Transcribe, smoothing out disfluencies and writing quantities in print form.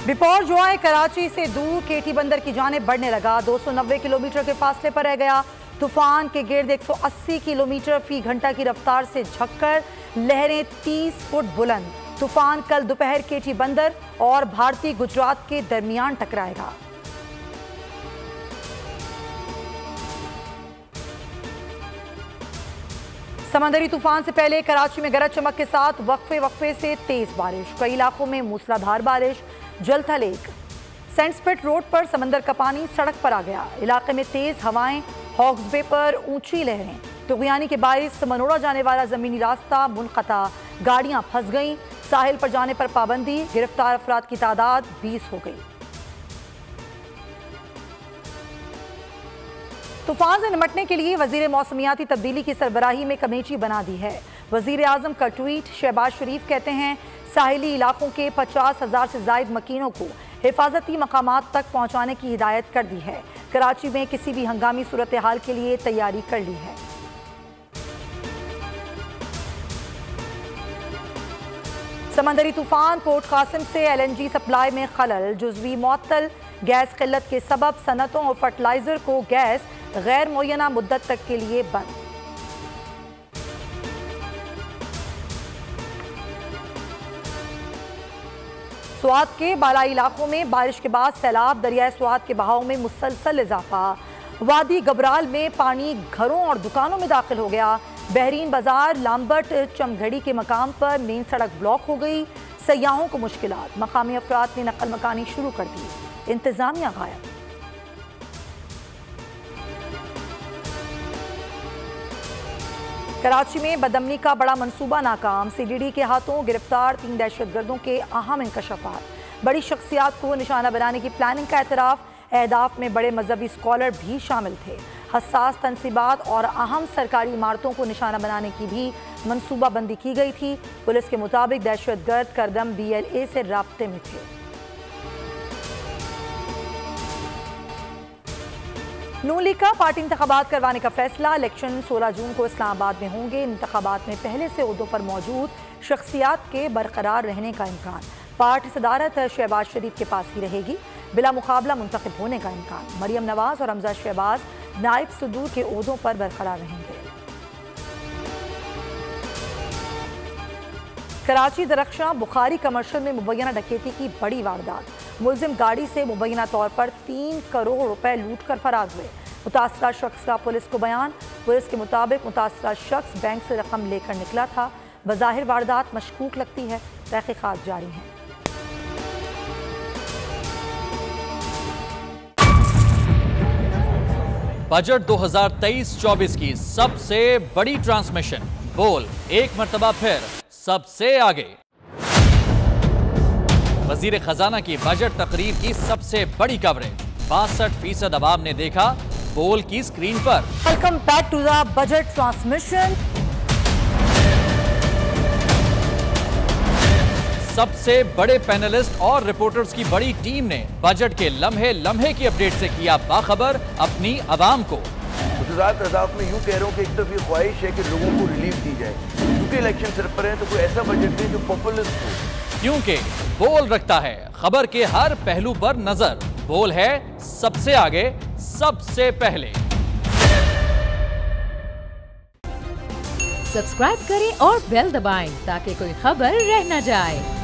बिपौर जुआएं कराची से दूर केटी बंदर की जानिब बढ़ने लगा। 290 किलोमीटर के फासले पर रह गया। तूफान के गिर्द 180 किलोमीटर फी घंटा की रफ्तार से झक्कर, लहरें 30 फुट बुलंद। तूफान कल दोपहर केटी बंदर और भारतीय गुजरात के दरमियान टकराएगा। समंदरी तूफान से पहले कराची में गरज चमक के साथ वक्फे से तेज बारिश, कई इलाकों में मूसलाधार बारिश। जलथा लेक सेंटस्पिट रोड पर समंदर का पानी सड़क पर आ गया। इलाके में तेज हवाएं, हॉक्स बे पर ऊंची लहरें। तुगयानी के बाइस मनोड़ा जाने वाला जमीनी रास्ता मुनक़ता, गाड़ियां फंस गईं। साहिल पर जाने पर पाबंदी, गिरफ्तार अफराद की तादाद 20 हो गई। तूफान से निपटने के लिए वजीर मौसमियाती तब्दीली की सरबराही में कमेटी बना दी है। वजीर आजम का ट्वीट। शहबाज शरीफ कहते हैं साहिली इलाकों के 50,000 से जायद मकीनों को हिफाजती मकामात तक पहुँचाने की हिदायत कर दी है। कराची में किसी भी हंगामी सूरत हाल के लिए तैयारी कर ली है। समंदरी तूफान पोर्ट कासिम से LNG सप्लाई में खलल, जुज़वी मुअत्तल। गैस किल्लत के सबब सनतों और फर्टिलाइजर को गैस गैर मुय्यना मुद्दत तक के लिए बंद। स्वात के बालाई इलाकों में बारिश के बाद सैलाब, दरियाए स्वात के बहाव में मुसलसल इजाफा। वादी गबराल में पानी घरों और दुकानों में दाखिल हो गया। बहरीन बाजार लामबट चमघड़ी के मकाम पर मेन सड़क ब्लॉक हो गई। सयाहों को मुश्किलात, मकामी अफराद ने नकल मकानी शुरू कर दी। इंतजामिया गायब। कराची में बदअमनी का बड़ा मंसूबा नाकाम, CDD के हाथों गिरफ्तार 3 दहशतगर्दों के अहम इंकशाफात। बड़ी शख्सियात को निशाना बनाने की प्लानिंग का एतराफ़। अहदाफ में बड़े मजहबी स्कॉलर भी शामिल थे। हसास तनसीबात और अहम सरकारी इमारतों को निशाना बनाने की भी मनसूबाबंदी की गई थी। पुलिस के मुताबिक दहशतगर्द करदम BLA से राब्ते में थे। नून लीग का पार्टी इंतखाबात करवाने का फैसला। इलेक्शन 16 जून को इस्लामाबाद में होंगे। इंतखाबात में पहले से ओहदों पर मौजूद शख्सियात के बरकरार रहने का इम्कान। पार्टी सदारत शहबाज शरीफ के पास ही रहेगी। बिला मुकाबला मुंतखब होने का इम्कान। मरियम नवाज और हमजा शहबाज नायब सदूर के ओहदों पर बरकरार रहेंगे। कराची दरख्शां बुखारी कमर्शियल में मुबैना डकैती की बड़ी वारदात। मुलजिम गाड़ी से मुबैना तौर पर 3 करोड़ रुपए लूट कर फरार हुए। मुतासरा शख्स का पुलिस को बयान। पुलिस के मुताबिक मुतासरा शख्स बैंक से रकम लेकर निकला था। बज़ाहिर वारदात मशकूक लगती है। तहकीकात जारी हैं। बजट 2023-24 की सबसे बड़ी ट्रांसमिशन। बोल एक मर्तबा फिर सबसे आगे। वजीर खजाना की बजट तकरीर की सबसे बड़ी कवरेज। 62% अवाम ने देखा बोल की स्क्रीन पर। Welcome back to the budget transmission. सबसे बड़े पैनलिस्ट और रिपोर्टर्स की बड़ी टीम ने बजट के लम्हे लम्हे की अपडेट से किया बाखबर अपनी आवाम को। गुजरात अदाफ में यूं कह रहा हूं कि एक तरफ ये ख्वाहिश है कि लोगों को रिलीफ दी जाए, क्योंकि इलेक्शन सर पर है, तो कोई ऐसा बजट दे जो पॉपुलिस्ट हो। क्योंकि बोल रखता है खबर के हर पहलू पर नजर। बोल है सबसे आगे, सबसे पहले। सब्सक्राइब करें और बेल दबाएं ताकि कोई खबर रह न जाए।